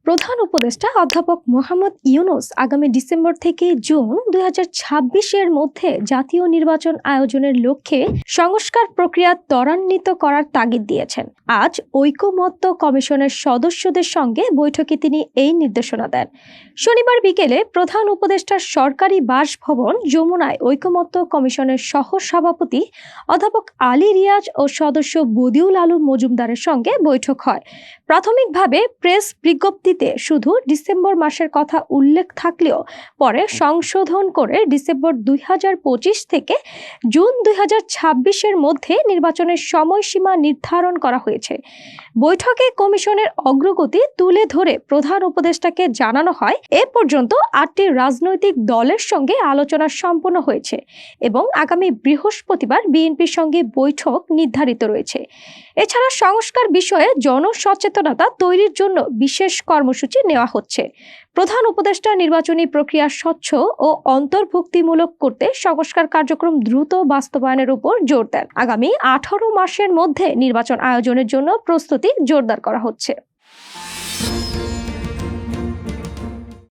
প্রধান উপদেষ্টা অধ্যাপক মোহাম্মদ ইউনূস আগামী ডিসেম্বর থেকে জুন 2026-এর মধ্যে জাতীয় নির্বাচন আয়োজনের লক্ষ্যে সংস্কার প্রক্রিয়া ত্বরান্বিত করার তাগিদ দিয়েছেন। আজ ঐকমত্য কমিশনের সদস্যদের সঙ্গে বৈঠকে তিনি এই নির্দেশনা দেন। শনিবার বিকেলে প্রধান উপদেষ্টার সরকারি বাসভবন যমুনায় ঐকমত্য কমিশনের সহ সভাপতি অধ্যাপক আলী রিয়াজ ও সদস্য বদিউল আলম মজুমদারের সঙ্গে বৈঠক হয়। প্রাথমিকভাবে প্রেস বিজ্ঞপ্তিতে শুধু ডিসেম্বর মাসের কথা উল্লেখ থাকলেও পরে সংশোধন করে ডিসেম্বর 2025 থেকে জুন 2026-এর মধ্যে নির্বাচনের সময়সীমা নির্ধারণ করা হয়েছে। বৈঠকে কমিশনের অগ্রগতি তুলে ধরে প্রধান উপদেষ্টাকে জানানো হয় এ পর্যন্ত 8টি রাজনৈতিক দলের সঙ্গে আলোচনা সম্পন্ন হয়েছে এবং আগামী বৃহস্পতিবার বিএনপির সঙ্গে বৈঠক নির্ধারিত রয়েছে। এছাড়া সংস্কার বিষয়ে জনসচেতনতা তৈরির জন্য বিশেষ কর্মসূচি নেওয়া হচ্ছে। প্রধান উপদেষ্টা নির্বাচনী প্রক্রিয়া স্বচ্ছ ও অন্তর্ভুক্তিমূলক করতে সংস্কার কার্যক্রম দ্রুত বাস্তবায়নের উপর জোর দেন। আগামী 18 মাসের মধ্যে নির্বাচন আয়োজনের জন্য প্রস্তুতি জোরদার করা হচ্ছে।